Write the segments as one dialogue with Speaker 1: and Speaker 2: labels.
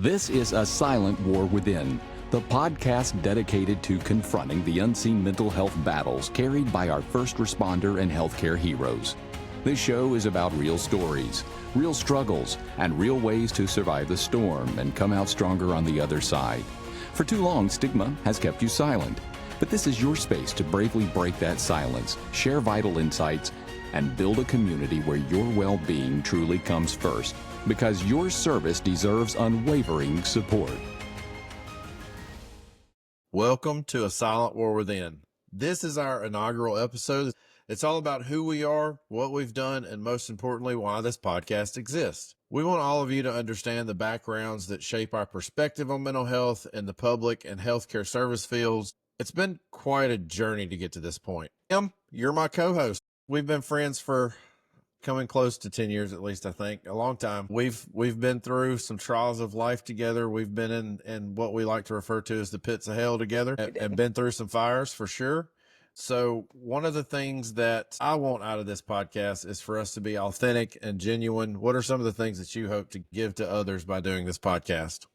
Speaker 1: This is A Silent War Within, the podcast dedicated to confronting the unseen mental health battles carried by our first responder and healthcare heroes. This show is about real stories, real struggles, and real ways to survive the storm and come out stronger on the other side. For too long, stigma has kept you silent, but this is your space to bravely break that silence, share vital insights, and build a community where your well-being truly comes first, because your service deserves unwavering support.
Speaker 2: Welcome to A Silent War Within. This is our inaugural episode. It's all about who we are, what we've done, and most importantly, why this podcast exists. We want all of you to understand the backgrounds that shape our perspective on mental health in the public and healthcare service fields. It's been quite a journey to get to this point. Tim, you're my co-host. We've been friends for coming close to 10 years, at least, I think, a long time. We've been through some trials of life together. We've been in what we like to refer to as the pits of hell together, and been through some fires for sure. So one of the things that I want out of this podcast is for us to be authentic and genuine. What are some of the things that you hope to give to others by doing this podcast?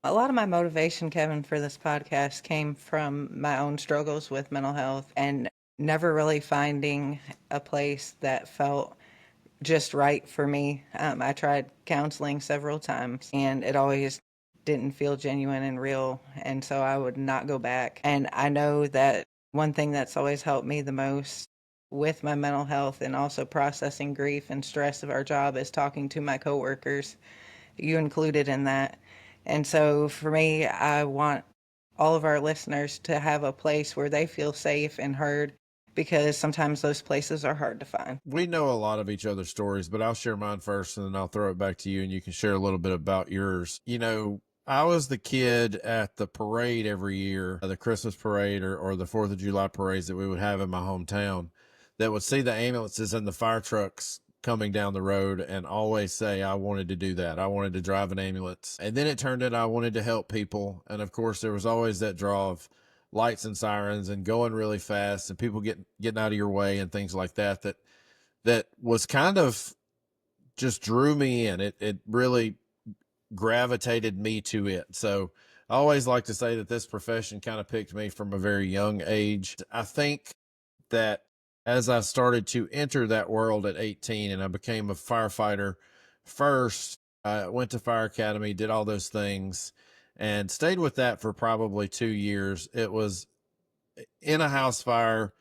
Speaker 3: A lot of my motivation, Kevin, for this podcast came from my own struggles with mental health and never really finding a place that felt just right for me. I tried counseling several times and it always didn't feel genuine and real. And so I would not go back. And I know that one thing that's always helped me the most with my mental health and also processing grief and stress of our job is talking to my coworkers, you included in that. And so for me, I want all of our listeners to have a place where they feel safe and heard, because sometimes those places are hard to find.
Speaker 2: We know a lot of each other's stories, but I'll share mine first and then I'll throw it back to you and you can share a little bit about yours. You know, I was the kid at the parade every year, the Christmas parade or the 4th of July parades that we would have in my hometown, that would see the ambulances and the fire trucks coming down the road and always say, I wanted to do that. I wanted to drive an ambulance. And then it turned out I wanted to help people. And of course, there was always that draw of lights and sirens and going really fast and people getting out of your way and things like that, that was kind of just drew me in. It really gravitated me to it. So I always like to say that this profession kind of picked me from a very young age. I think that as I started to enter that world at 18 and I became a firefighter first, I went to fire academy, did all those things and stayed with that for probably 2 years. It was in a house fire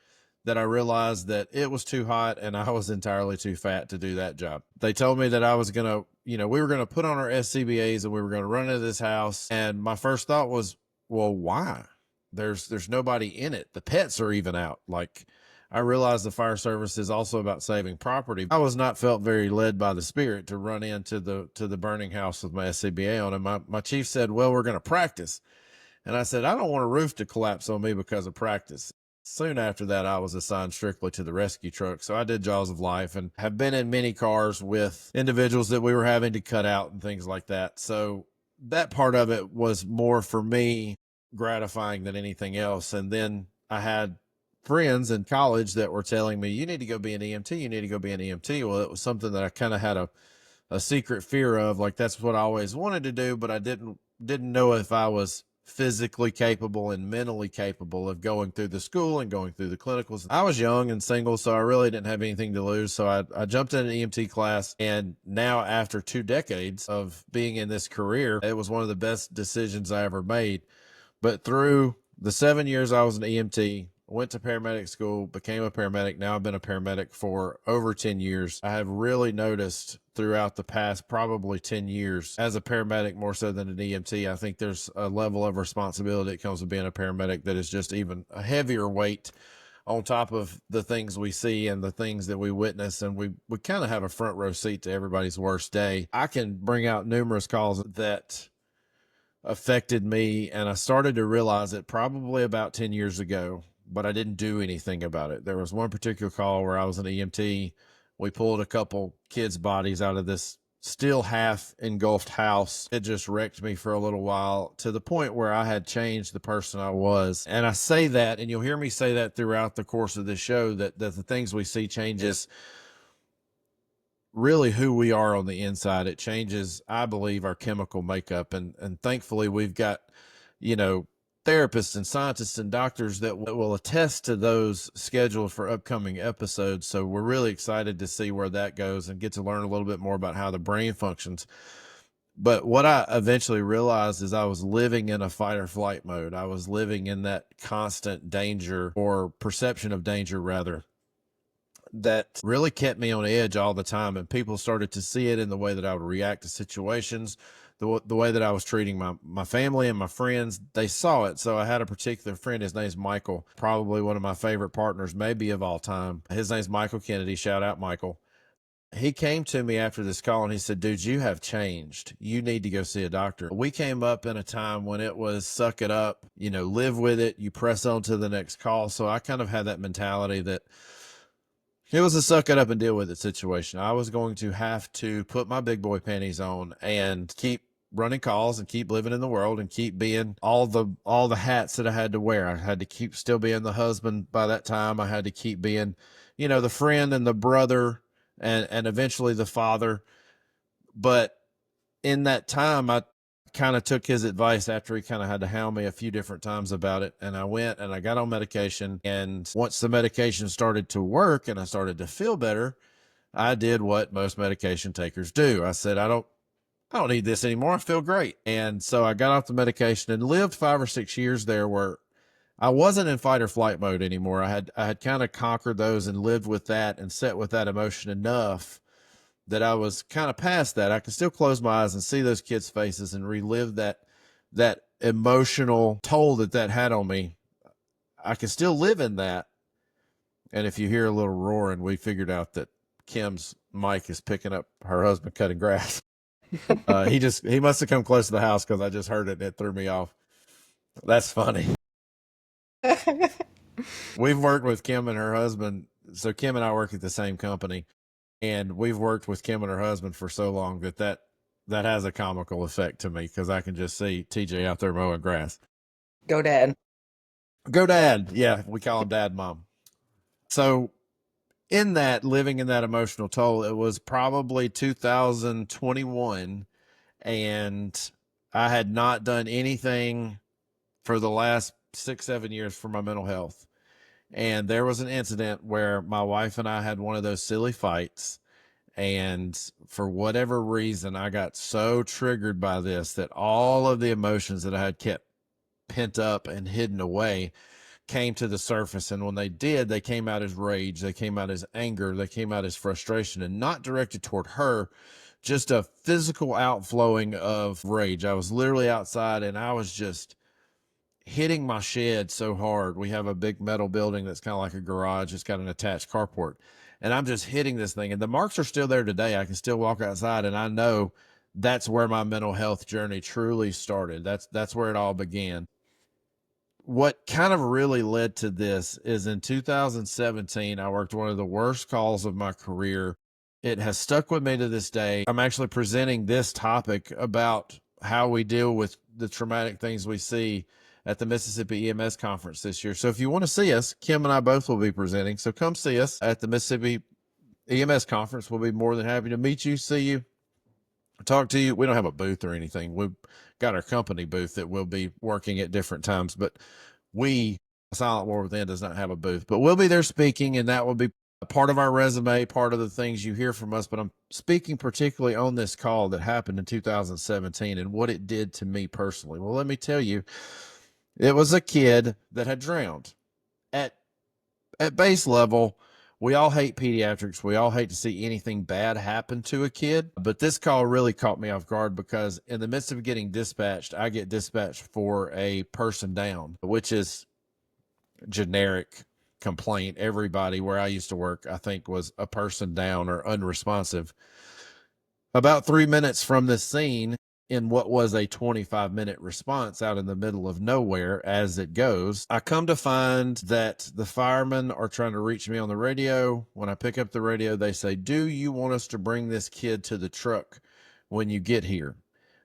Speaker 2: that I realized that it was too hot and I was entirely too fat to do that job. They told me that I was going to, we were going to put on our SCBAs and we were going to run into this house. And my first thought was, well, why? There's nobody in it. The pets are even out. Like, I realized the fire service is also about saving property. I was not felt very led by the spirit to run into the burning house with my SCBA on. And my chief said, well, we're going to practice. And I said, I don't want a roof to collapse on me because of practice. Soon after that, I was assigned strictly to the rescue truck. So I did Jaws of Life and have been in many cars with individuals that we were having to cut out and things like that. So that part of it was more for me gratifying than anything else. And then I had friends in college that were telling me, you need to go be an EMT. You need to go be an EMT. Well, it was something that I kind of had a secret fear of. Like, that's what I always wanted to do, but I didn't know if I was physically capable and mentally capable of going through the school and going through the clinicals. I was young and single, so I really didn't have anything to lose. So I jumped in an EMT class, and now after 2 decades of being in this career, it was one of the best decisions I ever made. But through the 7 years I was an EMT, went to paramedic school, became a paramedic. Now I've been a paramedic for over 10 years. I have really noticed throughout the past probably 10 years as a paramedic, more so than an EMT, I think there's a level of responsibility that comes with being a paramedic that is just even a heavier weight on top of the things we see and the things that we witness. And we kind of have a front row seat to everybody's worst day. I can bring out numerous calls that affected me, and I started to realize it probably about 10 years ago, but I didn't do anything about it. There was one particular call where I was an EMT. We pulled a couple kids' bodies out of this still half engulfed house. It just wrecked me for a little while, to the point where I had changed the person I was. And I say that, and you'll hear me say that throughout the course of this show, that the things we see changes really who we are on the inside. It changes, I believe, our chemical makeup. And thankfully we've got, you know, therapists and scientists and doctors that will attest to those scheduled for upcoming episodes. So we're really excited to see where that goes and get to learn a little bit more about how the brain functions. But what I eventually realized is I was living in a fight or flight mode. I was living in that constant danger, or perception of danger rather, that really kept me on edge all the time. And people started to see it in the way that I would react to situations, the way that I was treating my family and my friends. They saw it. So I had a particular friend, his name's Michael, probably one of my favorite partners, maybe of all time. His name's Michael Kennedy. Shout out, Michael. He came to me after this call and he said, dude, you have changed. You need to go see a doctor. We came up in a time when it was suck it up, you know, live with it. You press on to the next call. So I kind of had that mentality that it was a suck it up and deal with it situation. I was going to have to put my big boy panties on and keep running calls and keep living in the world and keep being all the hats that I had to wear. I had to keep still being the husband by that time. I had to keep being, you know, the friend and the brother and eventually the father. But in that time, I kind of took his advice after he kind of had to hound me a few different times about it. And I went and I got on medication. And once the medication started to work and I started to feel better, I did what most medication takers do. I said, I don't need this anymore. I feel great. And so I got off the medication and lived 5 or 6 years there where I wasn't in fight or flight mode anymore. I had kind of conquered those and lived with that and sat with that emotion enough that I was kind of past that. I could still close my eyes and see those kids' faces and relive that emotional toll that had on me. I can still live in that. And if you hear a little roaring, we figured out that Kim's mic is picking up her husband cutting grass. He must have come close to the house because I just heard it and it threw me off. That's funny. We've worked with Kim and her husband. So Kim and I work at the same company, and we've worked with Kim and her husband for so long that has a comical effect to me because I can just see TJ out there mowing grass.
Speaker 3: Go Dad.
Speaker 2: Go Dad. Yeah, we call him Dad, Mom. So in that, living in that emotional toll, it was probably 2021, and I had not done anything for the last 6-7 years for my mental health. And there was an incident where my wife and I had one of those silly fights. And for whatever reason, I got so triggered by this that all of the emotions that I had kept pent up and hidden away came to the surface. And when they did, they came out as rage. They came out as anger. They came out as frustration, and not directed toward her, just a physical outflowing of rage. I was literally outside and I was just hitting my shed so hard. We have a big metal building that's kind of like a garage. It's got an attached carport, and I'm just hitting this thing, and the marks are still there today. I can still walk outside, and I know that's where my mental health journey truly started. That's where it all began. What kind of really led to this is in 2017, I worked one of the worst calls of my career. It has stuck with me to this day. I'm actually presenting this topic about how we deal with the traumatic things we see at the Mississippi EMS conference this year. So if you want to see us, Kim and I both will be presenting. So come see us at the Mississippi EMS conference. We'll be more than happy to meet you, see you, talk to you. We don't have a booth or anything. We've got our company booth that we'll be working at different times, but Silent War Within does not have a booth, but we'll be there speaking, and that will be a part of our resume, part of the things you hear from us. But I'm speaking particularly on this call that happened in 2017 and what it did to me personally. Well, let me tell you, it was a kid that had drowned. At base level, we all hate pediatrics. We all hate to see anything bad happen to a kid. But this call really caught me off guard because in the midst of getting dispatched, I get dispatched for a person down, which is generic complaint. Everybody where I used to work, I think, was a person down or unresponsive. About 3 minutes from this scene, in what was a 25-minute response out in the middle of nowhere, as it goes, I come to find that the firemen are trying to reach me on the radio. When I pick up the radio, they say, do you want us to bring this kid to the truck when you get here?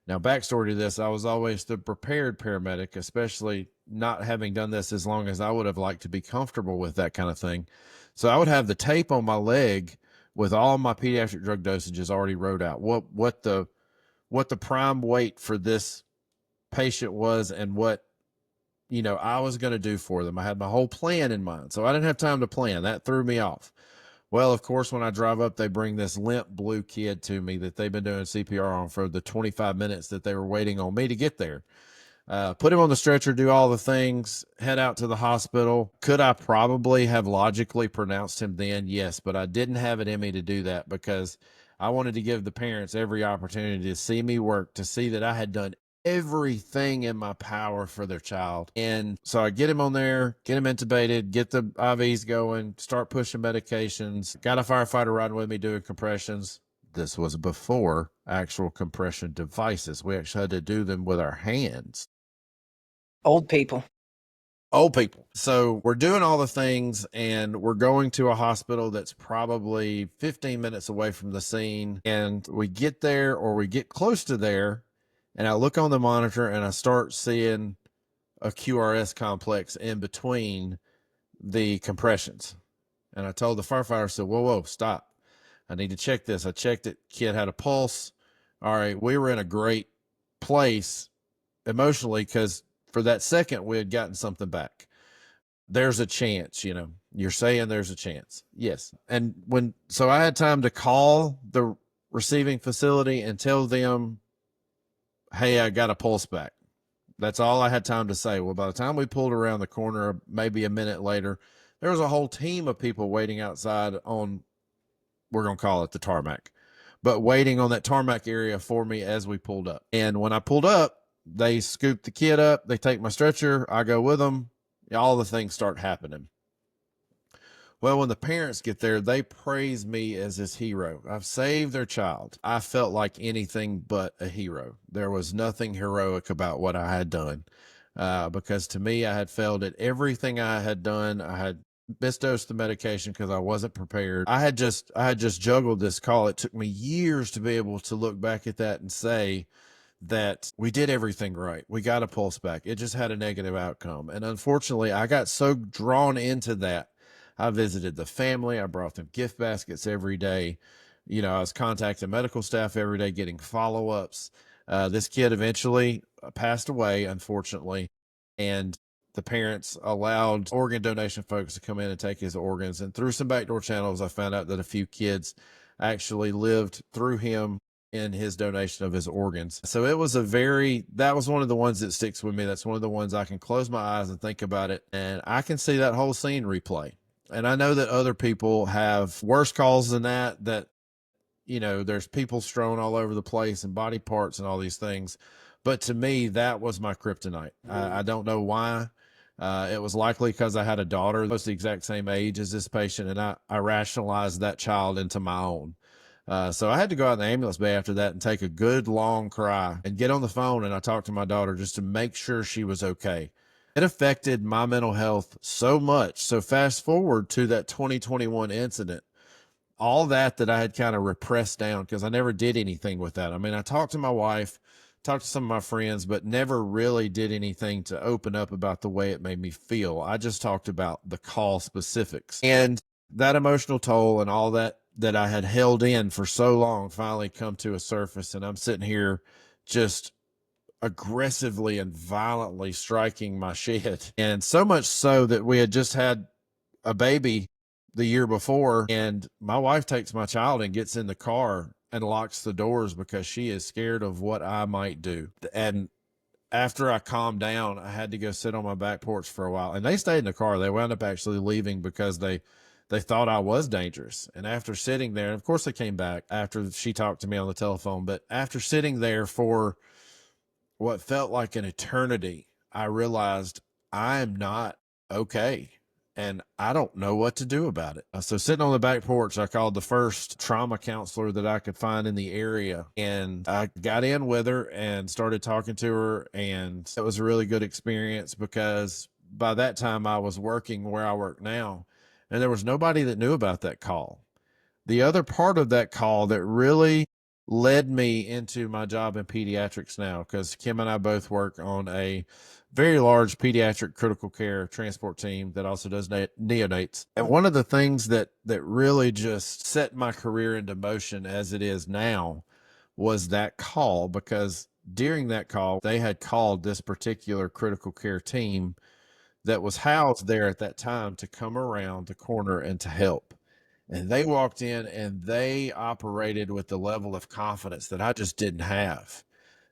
Speaker 2: Now, backstory to this, I was always the prepared paramedic, especially not having done this as long as I would have liked to be comfortable with that kind of thing. So I would have the tape on my leg with all my pediatric drug dosages already wrote out, what the prime weight for this patient was and what, I was going to do for them. I had my whole plan in mind. So I didn't have time to plan. That threw me off. Well, of course, when I drive up, they bring this limp blue kid to me that they've been doing CPR on for the 25 minutes that they were waiting on me to get there. Put him on the stretcher, do all the things, head out to the hospital. Could I probably have logically pronounced him then? Yes, but I didn't have it in me to do that because I wanted to give the parents every opportunity to see me work, to see that I had done everything in my power for their child. And so I get him on there, get him intubated, get the IVs going, start pushing medications, got a firefighter riding with me doing compressions. This was before actual compression devices. We actually had to do them with our hands.
Speaker 3: Old people.
Speaker 2: So we're doing all the things and we're going to a hospital that's probably 15 minutes away from the scene. And we get there, or we get close to there, and I look on the monitor and I start seeing a QRS complex in between the compressions. And I told the firefighter, I said, whoa, stop. I need to check this. I checked it. Kid had a pulse. All right. We were in a great place emotionally because for that second we had gotten something back. There's a chance, you're saying there's a chance. Yes. And so I had time to call the receiving facility and tell them, hey, I got a pulse back. That's all I had time to say. Well, by the time we pulled around the corner, maybe a minute later, there was a whole team of people waiting outside on, we're going to call it the tarmac, but waiting on that tarmac area for me as we pulled up. And when I pulled up, they scoop the kid up, they take my stretcher, I go with them, all the things start happening. Well, when the parents get there, they praise me as this hero. I've saved their child. I felt like anything but a hero. There was nothing heroic about what I had done, because to me, I had failed at everything I had done. I had misdosed the medication because I wasn't prepared. I had just juggled this call. It took me years to be able to look back at that and say that we did everything right. We got a pulse back. It just had a negative outcome. And unfortunately, I got so drawn into that. I visited the family. I brought them gift baskets every day. I was contacting medical staff every day, getting follow-ups. This kid eventually passed away, unfortunately. And the parents allowed organ donation folks to come in and take his organs. And through some backdoor channels, I found out that a few kids actually lived through him in his donation of his organs. So that was one of the ones that sticks with me. That's one of the ones I can close my eyes and think about it, and I can see that whole scene replay. And I know that other people have worse calls than that, there's people strewn all over the place and body parts and all these things. But to me, that was my kryptonite. I don't know why. It was likely because I had a daughter that was the exact same age as this patient, and I rationalized that child into my own. So I had to go out in the ambulance bay after that and take a good long cry and get on the phone, and I talked to my daughter just to make sure she was okay. It affected my mental health so much. So fast forward to that 2021 incident, all that I had kind of repressed down because I never did anything with that. I mean, I talked to my wife, talked to some of my friends, but never really did anything to open up about the way it made me feel. I just talked about the call specifics, and that emotional toll and all that I had held in for so long finally come to a surface. And I'm sitting here just aggressively and violently striking my shed. And so much so that we had just had a baby the year before, and my wife takes my child and gets in the car and locks the doors because she is scared of what I might do. And after I calmed down, I had to go sit on my back porch for a while, and they stayed in the car. They wound up actually leaving because they thought I was dangerous. And after sitting there, and of course they came back after she talked to me on the telephone, but after sitting there for what felt like an eternity, I realized I am not okay. And I don't know what to do about it. So sitting on the back porch, I called the first trauma counselor that I could find in the area. And I got in with her and started talking to her. And it was a really good experience because by that time I was working where I work now, and there was nobody that knew about that call. The other part of that call that really led me into my job in pediatrics now, because Kim and I both work on a very large pediatric critical care transport team that also does neonates. And one of the things that really just set my career into motion as it is now was that call, because during that call, they had called this particular critical care team that was housed there at that time to come around the corner and to help. And they walked in and they operated with the level of confidence that I just didn't have.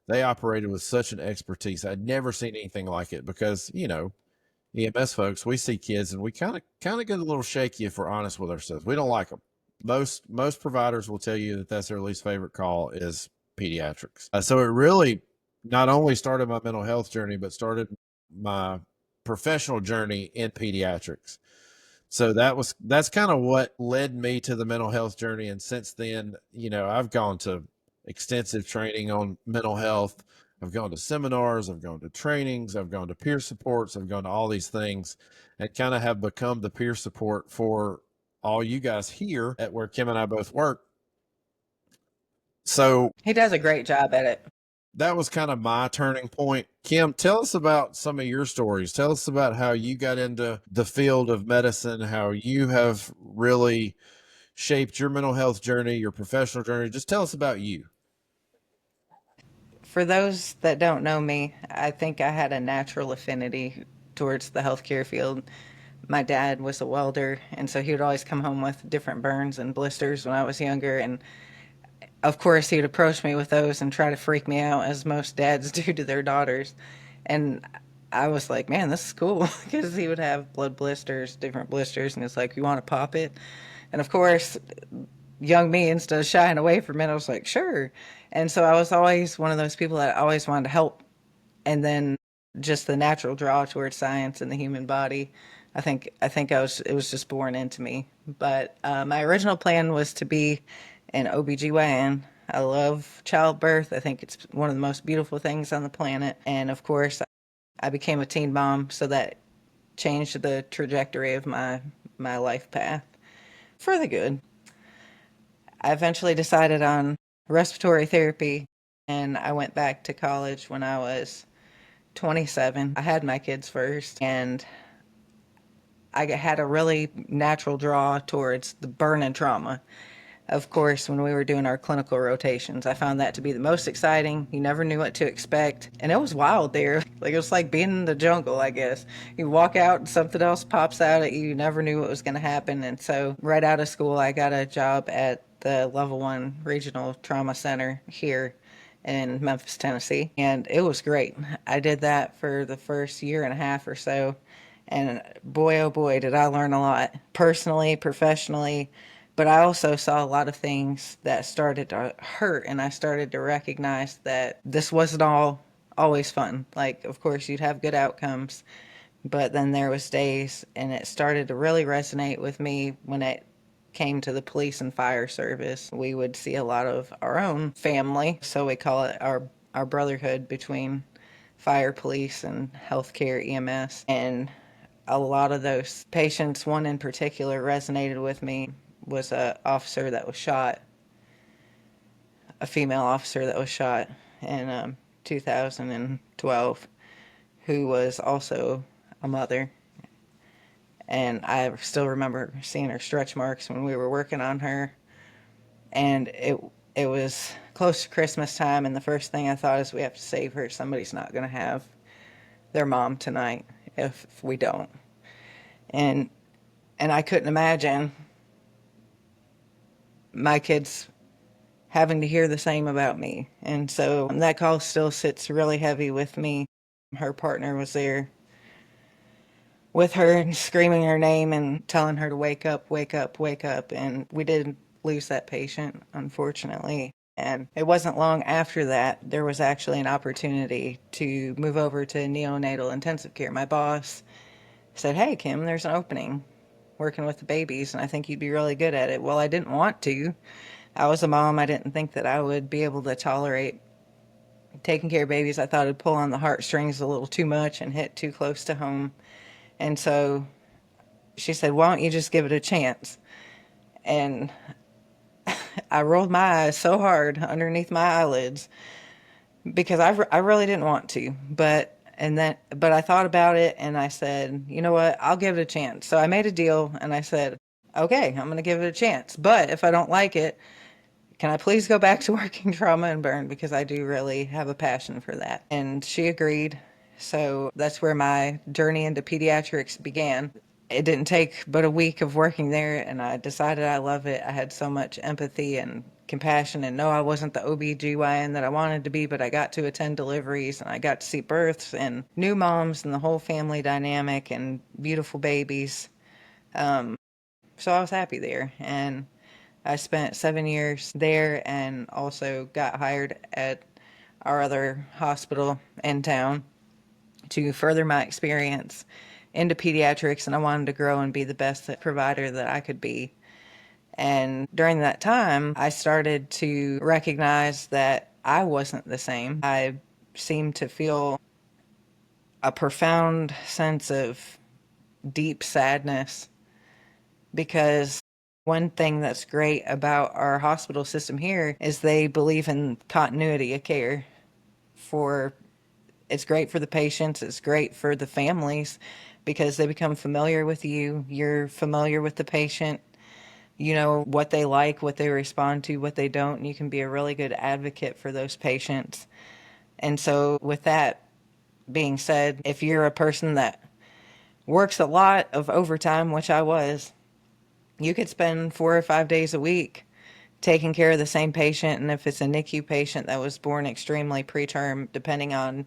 Speaker 2: They operated with such an expertise. I'd never seen anything like it, because, EMS folks, we see kids and we kind of get a little shaky if we're honest with ourselves. We don't like them. Most providers will tell you that that's their least favorite call is pediatrics. So it really not only started my mental health journey, but started my professional journey in pediatrics. So that's kind of what led me to the mental health journey. And since then, I've gone to extensive training on mental health. I've gone to seminars, I've gone to trainings, I've gone to peer supports, I've gone to all these things, and kind of have become the peer support for all you guys here at where Kim and I both work. So
Speaker 3: He does a great job at it.
Speaker 2: that was kind of my turning point. Kim, tell us about some of your stories. Tell us about how you got into the field of medicine, how you have really shaped your mental health journey, your professional journey. Just tell us about you.
Speaker 3: For those that don't know me, I think I had a natural affinity towards the healthcare field. My dad was a welder, and so he would always come home with different burns and blisters when I was younger. And of course, he would approach me with those and try to freak me out, as most dads do to their daughters. And I was like, man, this is cool, because he would have blood blisters, different blisters, and it's like, you want to pop it? And of course, young me, instead of shying away from it, I was like, sure. And so I was always one of those people that always wanted to help. And then just the natural draw towards science and the human body. I think it was just born into me. But my original plan was to be an OBGYN. I love childbirth. I think it's one of the most beautiful things on the planet. And of course, I became a teen mom, so that changed the trajectory of my life path for the good. I eventually decided on respiratory therapy, and I went back to college when I was 27. I had my kids first, and I had a really natural draw towards the burn and trauma. Of course, when we were doing our clinical rotations, I found that to be the most exciting. You never knew what to expect, and it was wild there. Like, it was like being in the jungle, I guess. You walk out and something else pops out at you. You never knew what was going to happen. And so right out of school, I got a job at the Level 1 Regional Trauma Center here in Memphis, Tennessee, and it was great. I did that for the first year and a half or so, and boy, oh boy, did I learn a lot, personally, professionally. But I also saw a lot of things that started to hurt, and I started to recognize that this wasn't all always fun. Like, of course, you'd have good outcomes, but then there was days, and it started to really resonate with me when it came to the police and fire service. We would see a lot of our own family, so we call it our brotherhood between fire, police, and healthcare EMS. And a lot of those patients, one in particular, resonated with me, was a officer that was shot, a female officer that was shot in 2012, who was also a mother. And I still remember seeing her stretch marks when we were working on her. And it was close to Christmas time, and the first thing I thought is, we have to save her. Somebody's not going to have their mom tonight if we don't. And I couldn't imagine my kids having to hear the same about me. And so that call still sits really heavy with me. Her partner was there with her and screaming her name and telling her to wake up, wake up, wake up. And we did lose that patient, unfortunately. And it wasn't long after that, there was actually an opportunity to move over to neonatal intensive care. My boss said, hey, Kim, there's an opening working with the babies, and I think you'd be really good at it. Well, I didn't want to. I was a mom. I didn't think that I would be able to tolerate taking care of babies. I thought it'd pull on the heartstrings a little too much and hit too close to home. And so she said, why don't you just give it a chance? And I rolled my eyes so hard underneath my eyelids because I really didn't want to, but I thought about it and I said, you know what, I'll give it a chance. So I made a deal and I said, okay, I'm going to give it a chance. But if I don't like it, can I please go back to working trauma and burn, because I do really have a passion for that. And she agreed. So that's where my journey into pediatrics began. It didn't take but a week of working there, and I decided I love it. I had so much empathy and compassion, and no, I wasn't the OB/GYN that I wanted to be, but I got to attend deliveries, and I got to see births and new moms and the whole family dynamic and beautiful babies. So I was happy there, and I spent 7 years there and also got hired at our other hospital in town to further my experience into pediatrics, and I wanted to grow and be the best provider that I could be. And during that time, I started to recognize that I wasn't the same. I seemed to feel a profound sense of deep sadness, because one thing that's great about our hospital system here is they believe in continuity of care. For It's great for the patients, it's great for the families, because they become familiar with you, you're familiar with the patient, you know what they like, what they respond to, what they don't, and you can be a really good advocate for those patients. And so with that being said, if you're a person that works a lot of overtime, which I was, you could spend 4 or 5 days a week taking care of the same patient. And if it's a NICU patient that was born extremely preterm, depending on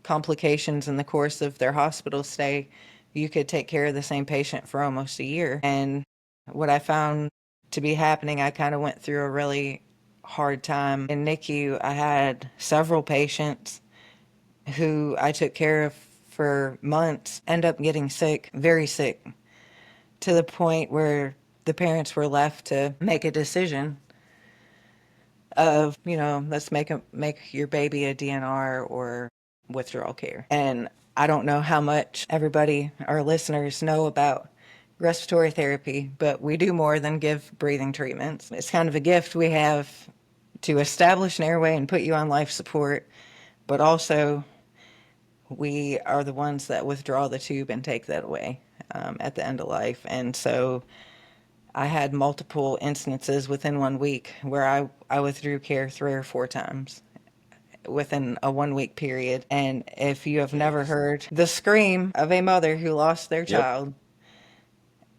Speaker 3: complications in the course of their hospital stay, you could take care of the same patient for almost a year. And what I found to be happening, I kind of went through a really hard time. In NICU, I had several patients who I took care of for months end up getting sick, very sick, to the point where the parents were left to make a decision of, let's make your baby a DNR or withdrawal care. And I don't know how much everybody, our listeners, know about respiratory therapy, but we do more than give breathing treatments. It's kind of a gift we have to establish an airway and put you on life support, but also we are the ones that withdraw the tube and take that away at the end of life. And so I had multiple instances within 1 week where I withdrew care 3 or 4 times within a 1 week period. And if you have never heard the scream of a mother who lost their child,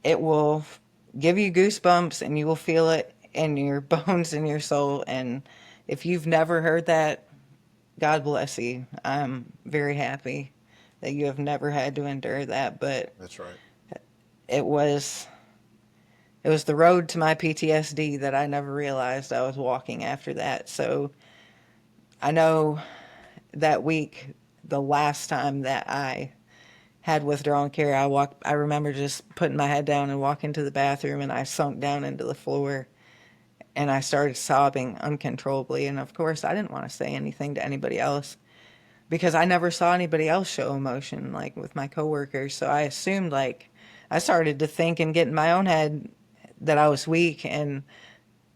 Speaker 3: it will give you goosebumps and you will feel it in your bones and your soul. And if you've never heard that, God bless you. I'm very happy that you have never had to endure that. But
Speaker 2: That's right.
Speaker 3: it was the road to my PTSD that I never realized I was walking after that. So I know that week, the last time that I had withdrawn care, I remember just putting my head down and walking to the bathroom, and I sunk down into the floor and I started sobbing uncontrollably. And of course, I didn't want to say anything to anybody else because I never saw anybody else show emotion like with my coworkers. So I assumed, like, I started to think and get in my own head that I was weak and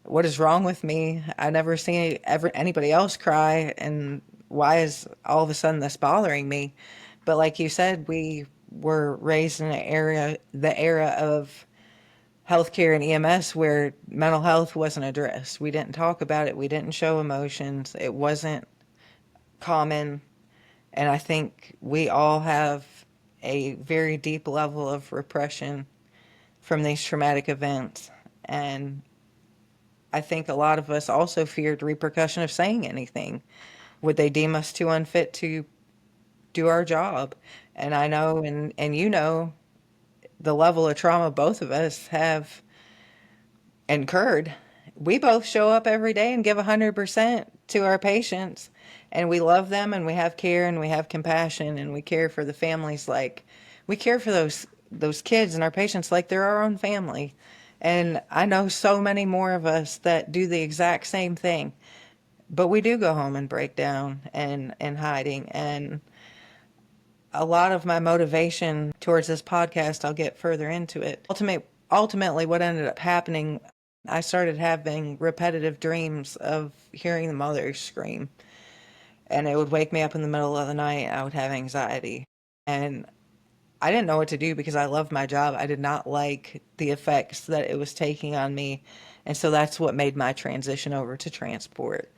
Speaker 3: what is wrong with me? I never seen anybody else cry, and why is all of a sudden this bothering me? But like you said, we were raised in the era of healthcare and EMS where mental health wasn't addressed. We didn't talk about it. We didn't show emotions. It wasn't common. And I think we all have a very deep level of repression from these traumatic events. And I think a lot of us also feared repercussion of saying anything. Would they deem us too unfit to do our job? And I know, and you know, the level of trauma both of us have incurred. We both show up every day and give 100% to our patients, and we love them, and we have care, and we have compassion, and we care for the families. Like, we care for those kids and our patients like they're our own family. And I know so many more of us that do the exact same thing, but we do go home and break down and hiding. And a lot of my motivation towards this podcast, I'll get further into it. Ultimately, what ended up happening I started having repetitive dreams of hearing the mother scream, and it would wake me up in the middle of the night. I would have anxiety. And I didn't know what to do because I loved my job. I did not like the effects that it was taking on me. And so that's what made my transition over to transport.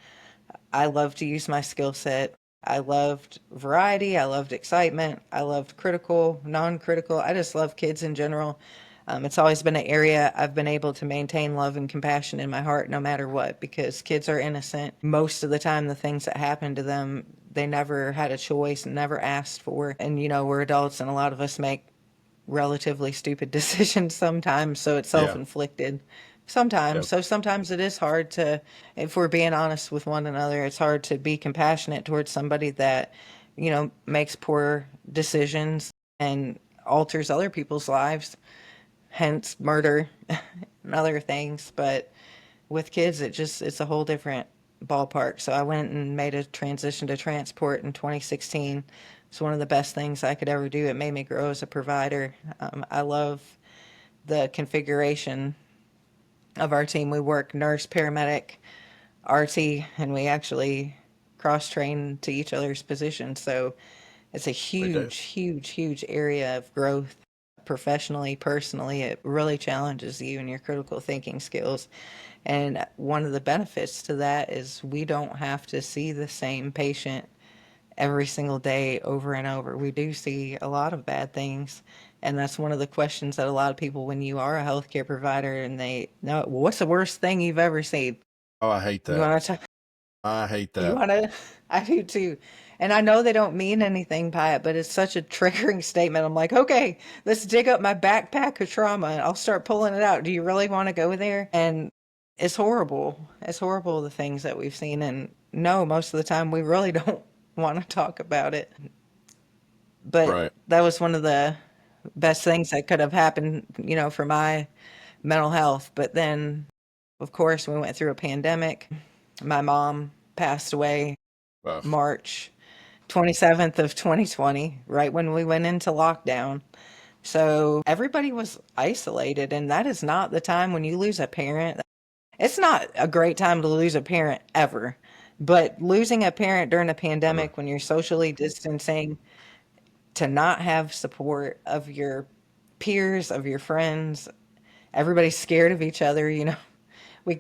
Speaker 3: I love to use my skill set. I loved variety. I loved excitement. I loved critical, non critical. I just love kids in general. It's always been an area I've been able to maintain love and compassion in my heart no matter what, because kids are innocent. Most of the time, the things that happen to them, they never had a choice and never asked for. And, we're adults, and a lot of us make relatively stupid decisions sometimes, so it's
Speaker 2: Yeah.
Speaker 3: self-inflicted sometimes.
Speaker 2: Yep.
Speaker 3: So sometimes it is hard to, if we're being honest with one another, it's hard to be compassionate towards somebody that, makes poor decisions and alters other people's lives, hence murder and other things. But with kids, it's a whole different ballpark. So I went and made a transition to transport in 2016. It's one of the best things I could ever do. It made me grow as a provider. I love the configuration of our team. We work nurse, paramedic, RT, and we actually cross train to each other's positions. So it's a
Speaker 2: We do.
Speaker 3: huge, huge, huge area of growth professionally, personally. It really challenges you and your critical thinking skills. And one of the benefits to that is we don't have to see the same patient every single day over and over. We do see a lot of bad things. And that's one of the questions that a lot of people, when you are a healthcare provider and they know, well, what's the worst thing you've ever seen?
Speaker 2: Oh, I hate
Speaker 3: You
Speaker 2: that.
Speaker 3: want to
Speaker 2: I hate
Speaker 3: You
Speaker 2: that.
Speaker 3: want to? I do too. And I know they don't mean anything by it, but it's such a triggering statement. I'm like, okay, let's dig up my backpack of trauma and I'll start pulling it out. Do you really want to go there? And it's horrible. It's horrible, the things that we've seen. And no, most of the time we really don't want to talk about it. But
Speaker 2: Right.
Speaker 3: that was one of the best things that could have happened, for my mental health. But then, of course, we went through a pandemic. My mom passed away
Speaker 2: Well,
Speaker 3: March 27th of 2020, right when we went into lockdown. So everybody was isolated, and that is not the time when you lose a parent. It's not a great time to lose a parent ever, but losing a parent during a
Speaker 2: uh,
Speaker 3: pandemic when you're socially distancing, to not have support of your peers, of your friends, everybody's scared of each other,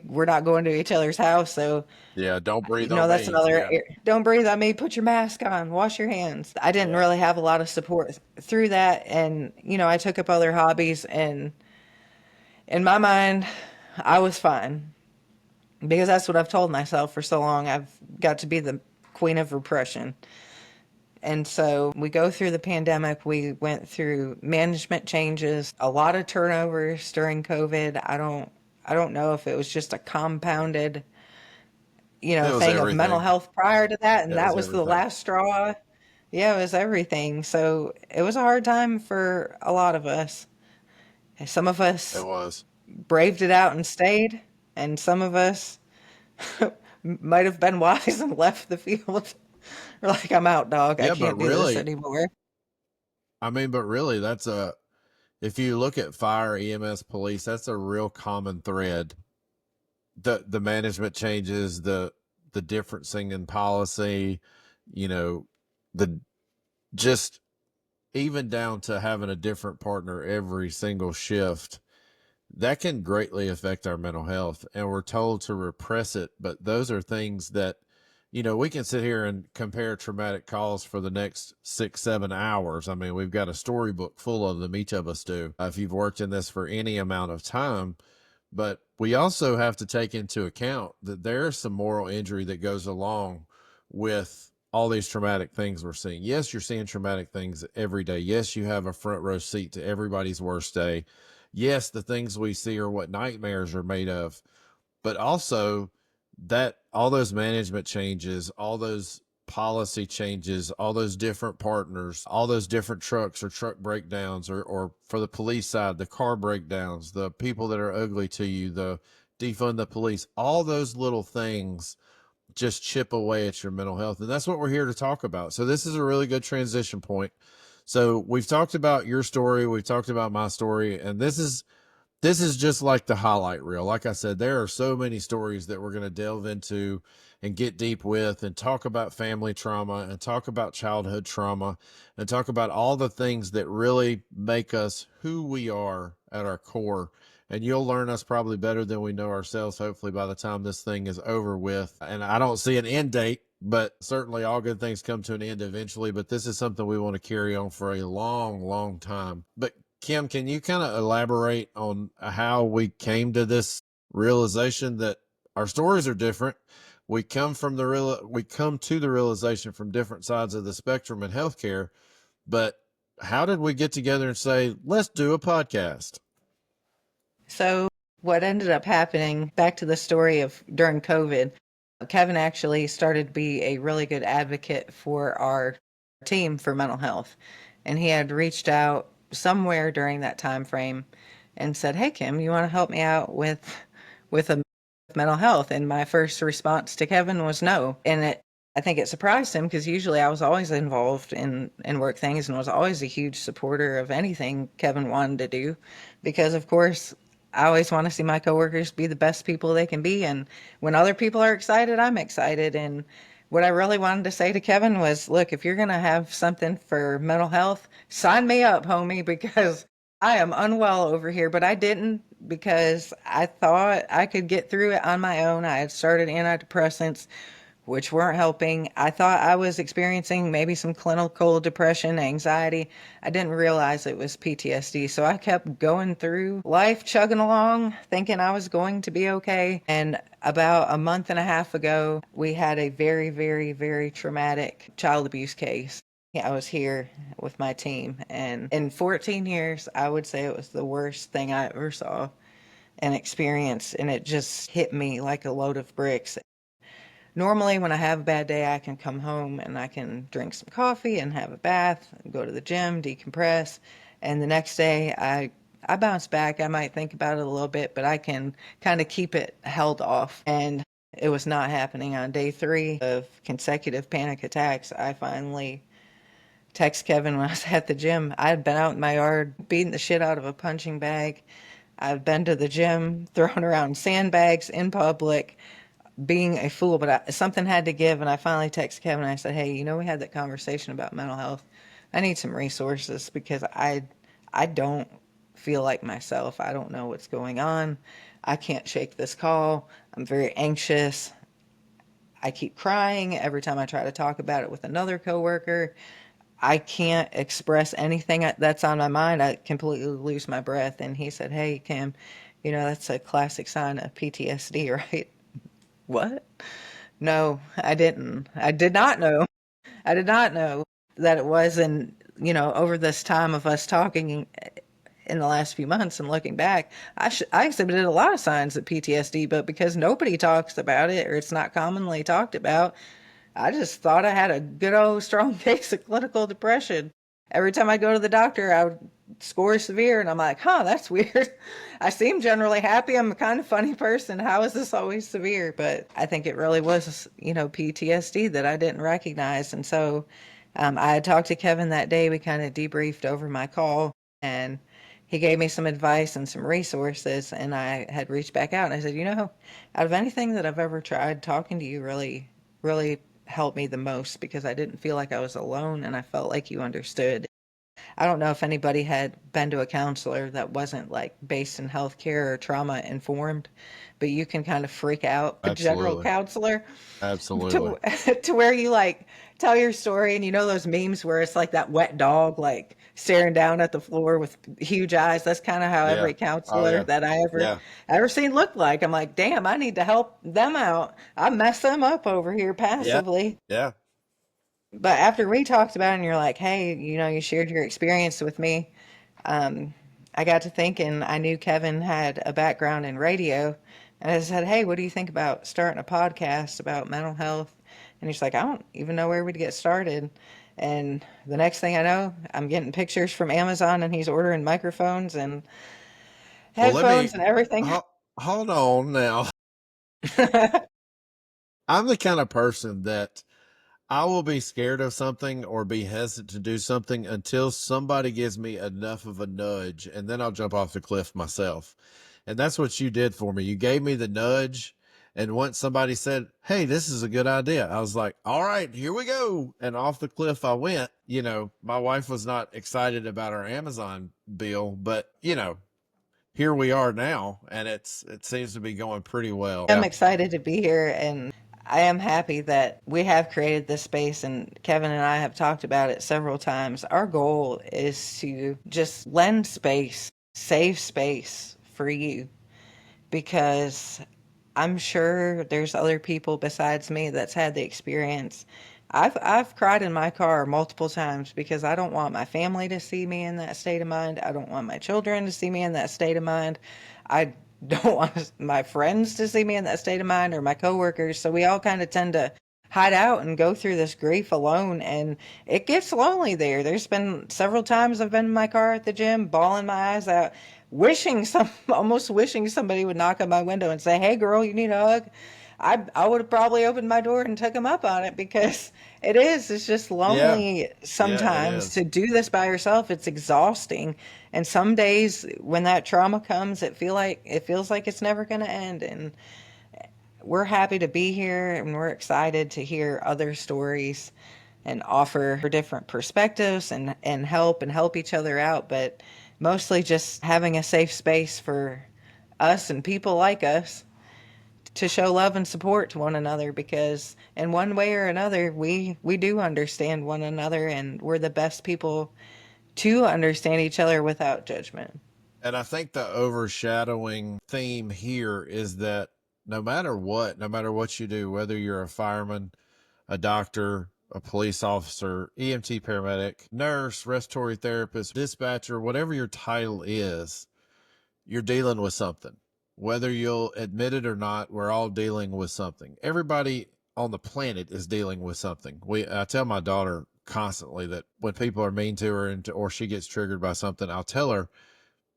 Speaker 3: we're not going to each other's house, so
Speaker 2: yeah. Don't breathe on
Speaker 3: That's
Speaker 2: me.
Speaker 3: another.
Speaker 2: Yeah.
Speaker 3: Don't breathe on me. Put your mask on. Wash your hands. I didn't
Speaker 2: Yeah.
Speaker 3: really have a lot of support through that, and I took up other hobbies, and in my mind, I was fine because that's what I've told myself for so long. I've got to be the queen of repression. And so we go through the pandemic. We went through management changes, a lot of turnovers during COVID. I don't know if it was just a compounded
Speaker 2: It was
Speaker 3: thing of mental
Speaker 2: everything.
Speaker 3: health prior to that, and
Speaker 2: It was
Speaker 3: that was the
Speaker 2: everything.
Speaker 3: last straw. Yeah, it was everything. So it was a hard time for a lot of us. Some of
Speaker 2: It
Speaker 3: us
Speaker 2: was.
Speaker 3: braved it out and stayed, and some of us might have been wise and left the field. We're like, I'm out, dog. I
Speaker 2: Yeah, but
Speaker 3: can't do this
Speaker 2: really,
Speaker 3: anymore.
Speaker 2: I mean, but really, if you look at fire, EMS, police, that's a real common thread. The management changes, the differencing in policy, you know, the just even down to having a different partner every single shift, that can greatly affect our mental health. And we're told to repress it. But those are things that, we can sit here and compare traumatic calls for the next 6, 7 hours. I mean, we've got a storybook full of them. Each of us do. If you've worked in this for any amount of time, but we also have to take into account that there's some moral injury that goes along with all these traumatic things we're seeing. Yes, you're seeing traumatic things every day. Yes, you have a front row seat to everybody's worst day. Yes, the things we see are what nightmares are made of. But also that all those management changes, all those policy changes, all those different partners, all those different trucks or truck breakdowns, or for the police side, the car breakdowns, the people that are ugly to you, the defund the police, all those little things just chip away at your mental health. And that's what we're here to talk about. So this is a really good transition point. So we've talked about your story. We've talked about my story, and this is This is just like the highlight reel. Like I said, there are so many stories that we're going to delve into and get deep with and talk about family trauma and talk about childhood trauma and talk about all the things that really make us who we are at our core. And you'll learn us probably better than we know ourselves, hopefully, by the time this thing is over with. And I don't see an end date, but certainly all good things come to an end eventually. But this is something we want to carry on for a long, long time. But Kim, can you kind of elaborate on how we came to this realization that our stories are different? We come to the realization from different sides of the spectrum in healthcare, but how did we get together and say, let's do a podcast?
Speaker 3: So, what ended up happening, back to the story of during COVID, Kevin actually started to be a really good advocate for our team for mental health. And he had reached out somewhere during that time frame and said, "Hey Kim, you want to help me out with a mental health?" And my first response to Kevin was no. And I think it surprised him because usually I was always involved in work things and was always a huge supporter of anything Kevin wanted to do, because of course I always want to see my coworkers be the best people they can be. And when other people are excited, I'm excited. And what I really wanted to say to Kevin was, look, if you're going to have something for mental health, sign me up, homie, because I am unwell over here. But I didn't, because I thought I could get through it on my own. I had started antidepressants, which weren't helping. I thought I was experiencing maybe some clinical depression, anxiety. I didn't realize it was PTSD. So I kept going through life, chugging along, thinking I was going to be okay. And about a month and a half ago, we had a very, very, very traumatic child abuse case. I was here with my team, and in 14 years, I would say it was the worst thing I ever saw and experienced, and it just hit me like a load of bricks. Normally, when I have a bad day, I can come home and I can drink some coffee and have a bath, go to the gym, decompress, and the next day I bounce back. I might think about it a little bit, but I can kind of keep it held off. And it was not happening. On day 3 of consecutive panic attacks, I finally text Kevin when I was at the gym. I had been out in my yard beating the shit out of a punching bag. I've been to the gym, throwing around sandbags in public, being a fool, but something had to give. And I finally texted Kevin and I said, hey, we had that conversation about mental health. I need some resources because I don't feel like myself. I don't know what's going on. I can't shake this call. I'm very anxious. I keep crying every time I try to talk about it with another coworker. I can't express anything that's on my mind. I completely lose my breath. And he said, hey, Kim, that's a classic sign of PTSD, right? What? No, I didn't. I did not know. I did not know that it was. And, over this time of us talking in the last few months and looking back, I exhibited a lot of signs of PTSD, but because nobody talks about it or it's not commonly talked about, I just thought I had a good old strong case of clinical depression. Every time I go to the doctor, I would score severe, and I'm like, that's weird. I seem generally happy. I'm a kind of funny person. How is this always severe? But I think it really was, PTSD that I didn't recognize. And so I had talked to Kevin that day. We kind of debriefed over my call, and he gave me some advice and some resources. And I had reached back out and I said, out of anything that I've ever tried, talking to you really, really helped me the most, because I didn't feel like I was alone and I felt like you understood. I don't know if anybody had been to a counselor that wasn't like based in healthcare or trauma informed, but you can kind of freak out a general
Speaker 2: Absolutely.
Speaker 3: counselor
Speaker 2: Absolutely.
Speaker 3: to where you like tell your story, and those memes where it's like that wet dog like staring down at the floor with huge eyes. That's kind of how
Speaker 2: Yeah.
Speaker 3: every
Speaker 2: Oh,
Speaker 3: counselor
Speaker 2: yeah.
Speaker 3: that I
Speaker 2: Yeah.
Speaker 3: ever seen looked like. I'm like, damn, I need to help them out. I mess them up over here
Speaker 2: Yeah.
Speaker 3: passively.
Speaker 2: Yeah.
Speaker 3: But after we talked about it and you're like, hey, you shared your experience with me, I got to thinking. I knew Kevin had a background in radio. And I said, hey, what do you think about starting a podcast about mental health? And he's like, I don't even know where we'd get started. And the next thing I know, I'm getting pictures from Amazon and he's ordering microphones and
Speaker 2: Well, let me
Speaker 3: headphones and everything.
Speaker 2: hold on now. I'm the kind of person that I will be scared of something or be hesitant to do something until somebody gives me enough of a nudge, and then I'll jump off the cliff myself. And that's what you did for me. You gave me the nudge, and once somebody said, "Hey, this is a good idea," I was like, "All right, here we go." And off the cliff I went. You know, my wife was not excited about our Amazon bill, but here we are now, and it seems to be going pretty well.
Speaker 3: I'm
Speaker 2: Yeah.
Speaker 3: excited to be here, and I am happy that we have created this space, and Kevin and I have talked about it several times. Our goal is to just lend space, save space for you, because I'm sure there's other people besides me that's had the experience. I've cried in my car multiple times because I don't want my family to see me in that state of mind. I don't want my children to see me in that state of mind. I don't want my friends to see me in that state of mind, or my coworkers. So we all kind of tend to hide out and go through this grief alone, and it gets lonely there. There's been several times I've been in my car at the gym bawling my eyes out, almost wishing somebody would knock on my window and say, "Hey girl, you need a hug." I would have probably opened my door and took him up on it, because it's just
Speaker 2: Yeah.
Speaker 3: lonely
Speaker 2: Yeah, it
Speaker 3: sometimes
Speaker 2: is.
Speaker 3: to do this by yourself. It's exhausting. And some days when that trauma comes, it feels like it's never going to end. And we're happy to be here, and we're excited to hear other stories and offer different perspectives, and help each other out, but mostly just having a safe space for us and people like us to show love and support to one another, because in one way or another we do understand one another, and we're the best people to understand each other without judgment.
Speaker 2: And I think the overshadowing theme here is that no matter what you do, whether you're a fireman, a doctor, a police officer, EMT paramedic, nurse, respiratory therapist, dispatcher, whatever your title is, you're dealing with something. Whether you'll admit it or not, we're all dealing with something. Everybody on the planet is dealing with something. I tell my daughter constantly that when people are mean to her, or she gets triggered by something, I'll tell her,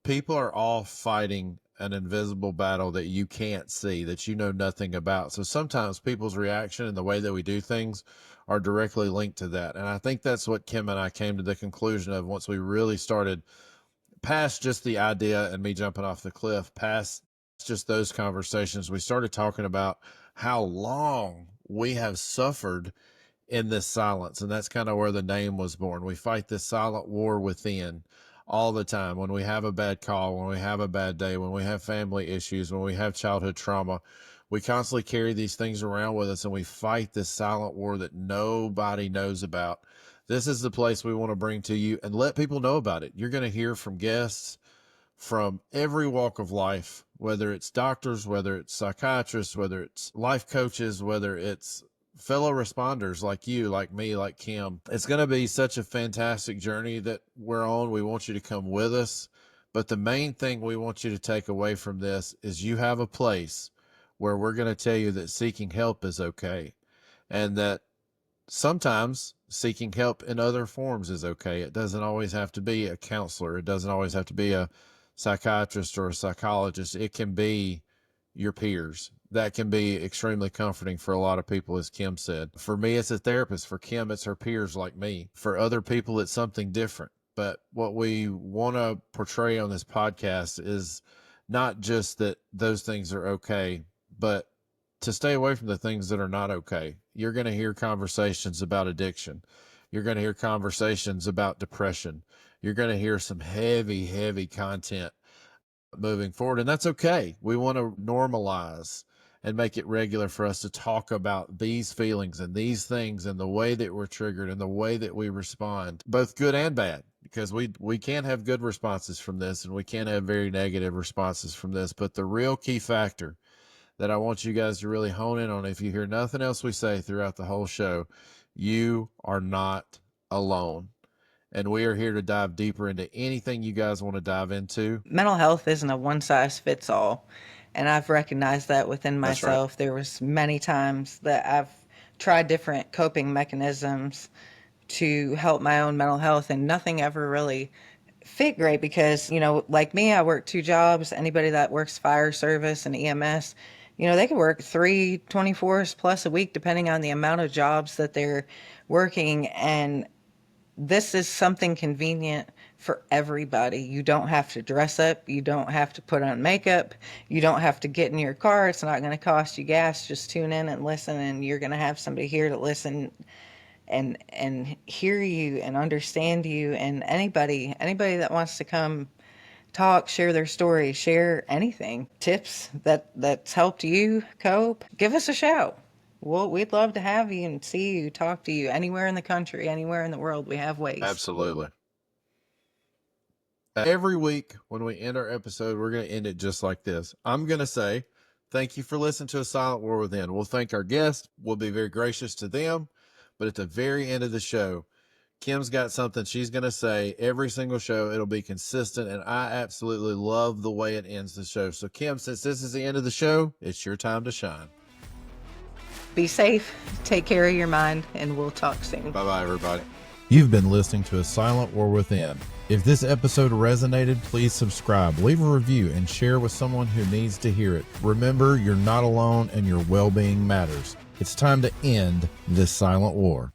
Speaker 2: people are all fighting an invisible battle that you can't see, that you know nothing about. So sometimes people's reaction and the way that we do things are directly linked to that. And I think that's what Kim and I came to the conclusion of once we really started past just the idea and me jumping off the cliff, past just those conversations. We started talking about how long we have suffered in this silence. And that's kind of where the name was born. We fight this silent war within all the time. When we have a bad call, when we have a bad day, when we have family issues, when we have childhood trauma, we constantly carry these things around with us, and we fight this silent war that nobody knows about. This is the place we want to bring to you and let people know about it. You're going to hear from guests from every walk of life, whether it's doctors, whether it's psychiatrists, whether it's life coaches, whether it's fellow responders like you, like me, like Kim. It's going to be such a fantastic journey that we're on. We want you to come with us. But the main thing we want you to take away from this is you have a place where we're going to tell you that seeking help is okay, and that sometimes seeking help in other forms is okay. It doesn't always have to be a counselor. It doesn't always have to be a psychiatrist or a psychologist. It can be your peers. That can be extremely comforting for a lot of people, as Kim said. For me, it's a therapist. For Kim, it's her peers like me. For other people, it's something different. But what we want to portray on this podcast is not just that those things are okay, but to stay away from the things that are not okay. You're going to hear conversations about addiction. You're going to hear conversations about depression. You're going to hear some heavy, heavy content moving forward. And that's okay. We want to normalize and make it regular for us to talk about these feelings and these things and the way that we're triggered and the way that we respond, both good and bad, because we can't have good responses from this, and we can't have very negative responses from this. But the real key factor that I want you guys to really hone in on, if you hear nothing else we say throughout the whole show, you are not alone. And we are here to dive deeper into anything you guys want to dive into.
Speaker 3: Mental health isn't a one size fits all, and I've recognized that within
Speaker 2: That's right.
Speaker 3: myself. There was many times that I've tried different coping mechanisms to help my own mental health, and nothing ever really fit great, because like me, I work two jobs. Anybody that works fire service and EMS, They could work 3 24s plus a week, depending on the amount of jobs that they're working. And this is something convenient for everybody. You don't have to dress up. You don't have to put on makeup. You don't have to get in your car. It's not going to cost you gas. Just tune in and listen, and you're going to have somebody here to listen and hear you and understand you. And anybody that wants to come talk, share their story, share anything, tips that's helped you cope, give us a shout. We'd love to have you and see you, talk to you anywhere in the country, anywhere in the world. We have ways.
Speaker 2: Absolutely. Every week when we end our episode, we're going to end it just like this. I'm going to say, thank you for listening to A Silent War Within. We'll thank our guests. We'll be very gracious to them. But at the very end of the show, Kim's got something she's going to say every single show. It'll be consistent, and I absolutely love the way it ends the show. So, Kim, since this is the end of the show, it's your time to shine.
Speaker 3: Be safe, take care of your mind, and we'll talk soon.
Speaker 2: Bye-bye, everybody. You've been listening to A Silent War Within. If this episode resonated, please subscribe, leave a review, and share with someone who needs to hear it. Remember, you're not alone, and your well-being matters. It's time to end this silent war.